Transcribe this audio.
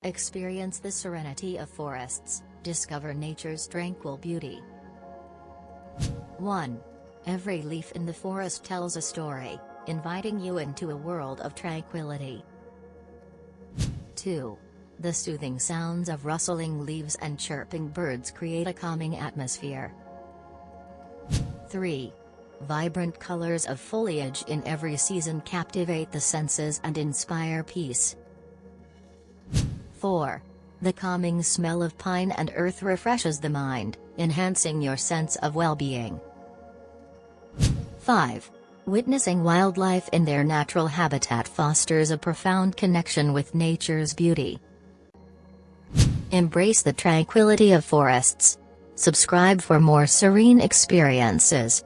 Experience the serenity of forests, discover nature's tranquil beauty. 1. Every leaf in the forest tells a story, inviting you into a world of tranquility. 2. The soothing sounds of rustling leaves and chirping birds create a calming atmosphere. 3. Vibrant colors of foliage in every season captivate the senses and inspire peace. 4. The calming smell of pine and earth refreshes the mind, enhancing your sense of well-being. 5. Witnessing wildlife in their natural habitat fosters a profound connection with nature's beauty. Embrace the tranquility of forests. Subscribe for more serene experiences.